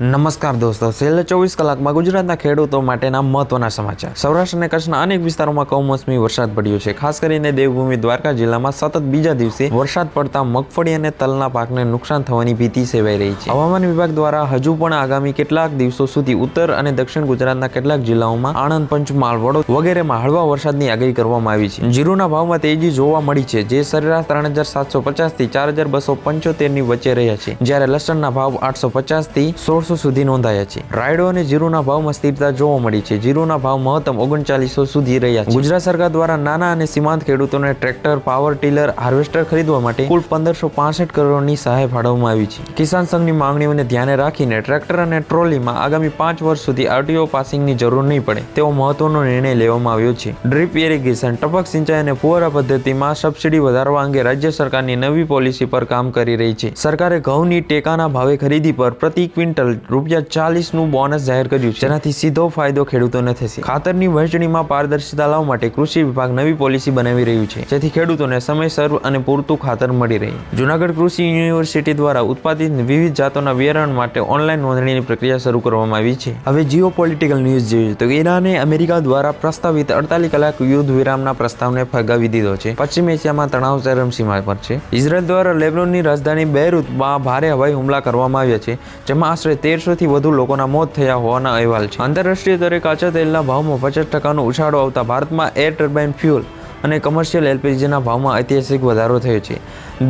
નમસ્કાર દોસ્તો, છેલ્લા 24 કલાકમાં ગુજરાતના ખેડૂતો માટેના મહત્વના સમાચાર. સૌરાષ્ટ્ર અને કચ્છના અનેક વિસ્તારોમાં કમોસમી વરસાદ પડ્યો છે. ખાસ કરીને દેવભૂમિ દ્વારકા જિલ્લામાં સતત બીજા દિવસે વરસાદ પડતા મગફળી અને તલના પાકને નુકસાન થવાની ભીતિ સેવાઈ રહી છે. હવામાન વિભાગ દ્વારા હજુ પણ આગામી કેટલાક દિવસો સુધી ઉત્તર અને દક્ષિણ ગુજરાતના કેટલાક જિલ્લાઓમાં આણંદ, પંચમહાલ, વડોદરા વગેરેમાં હળવા વરસાદની આગાહી કરવામાં આવી છે. જીરુના ભાવમાં તેજી જોવા મળી છે, જે સરેરાશ 3,750 થી 4,275 ની વચ્ચે રહ્યા છે, જ્યારે લસણના ભાવ 850 થી 1,600 સુધી નોંધાયા છે. રાયડો અને જીરુના ભાવમાં સ્થિરતા જોવા મળી છે. જીરુના ભાવ મહત્તમ 3900 સુધી રહ્યા છે. ગુજરાત સરકાર દ્વારા નાના અને સીમાંત ખેડૂતોને ટ્રેક્ટર, પાવર ટીલર, હાર્વેસ્ટર ખરીદવા માટે કુલ 1565 કરોડની સહાય ફાળવવામાં આવી છે. કિસાન સંઘની માંગણીઓને ધ્યાને રાખીને ટ્રેક્ટર અને ટ્રોલીમાં આગામી 5 વર્ષ સુધી આરટીઓ પાસિંગની જરૂર નહીં પડે તેવો મહત્વનો નિર્ણય લેવામાં આવ્યો છે. ડ્રીપ ઇરિગેશન, ટપક સિંચાઈ અને ફુવારા પદ્ધતિમાં સબસિડી વધારવા અંગે રાજ્ય સરકારની નવી પોલિસી પર કામ કરી રહી છે. સરકારે ઘઉંની ટેકાના ભાવે ખરીદી પર પ્રતિ ક્વિન્ટલ ₹40 નું બોનસ જાહેર કર્યું છે, જેનાથી સીધો ફાયદો ખેડૂતોને થશે. ખાતરની વહેંચણીમાં પારદર્શિતા લાવવા માટે કૃષિ વિભાગ નવી પોલિસી બનાવી રહ્યું છે, જેથી ખેડૂતોને સમયસર અને પૂરતું ખાતર મળી રહે. જૂનાગઢ કૃષિ યુનિવર્સિટી દ્વારા ઉત્પાદિત વિવિધ જાતોના બિયારણ માટે ઓનલાઈન નોંધણીની પ્રક્રિયા શરૂ કરવામાં આવી છે. હવે જીઓપોલિટિકલ ન્યૂઝ જોઈએ તો ઈરાને અમેરિકા દ્વારા પ્રસ્તાવિત 48 કલાક યુદ્ધ વિરામના પ્રસ્તાવને ફગાવી દીધો છે. પશ્ચિમ એશિયામાં તણાવ ચરમસીમા પર છે. ઇઝરાયલ દ્વારા લેબનોનની રાજધાની બેરુતમાં ભારે હવાઈ હુમલા કરવામાં આવ્યા છે, જેમાં આશરે 1300 થી વધુ લોકોના મોત થયા હોવાના અહેવાલ છે. આંતરરાષ્ટ્રીય દરે કાચા તેલના ભાવમાં 50% ઉછાળો આવતા ભારતમાં એર ટર્બાઇન ફ્યુઅલ અને કમર્શિયલ એલપીજીના ભાવમાં ઐતિહાસિક વધારો થયો છે.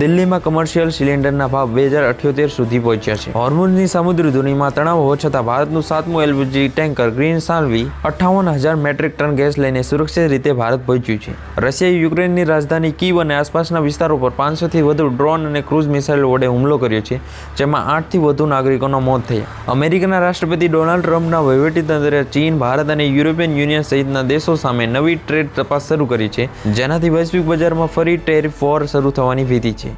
દિલ્હીમાં કમર્શિયલ સિલિન્ડરના ભાવ 2078 સુધી પહોંચ્યા છે. હોર્મુઝની સમુદ્રી ધુનીમાં તણાવ હોવા છતાં ભારતનું 7મું એલપીજી ટેન્કર ગ્રીન સાલ્વી 58,000 મેટ્રિક ટન ગેસ લઈને સુરક્ષિત રીતે ભારત પહોંચ્યું છે. રશિયાએ યુક્રેનની રાજધાની કીવ અને આસપાસના વિસ્તારો પર 500 થી વધુ ડ્રોન અને ક્રૂઝ મિસાઇલ વડે હુમલો કર્યો છે, જેમાં 8 થી વધુ નાગરિકોના મોત થયા. અમેરિકાના રાષ્ટ્રપતિ ડોનાલ્ડ ટ્રમ્પના વહીવટીતંત્રે ચીન, ભારત અને યુરોપિયન યુનિયન સહિતના દેશો સામે નવી ટ્રેડ તપાસ શરૂ કરી છે, જેનાથી વૈશ્વિક બજારમાં ફરી ટેરિફ વોર શરૂ થવાની ભીતિ છે.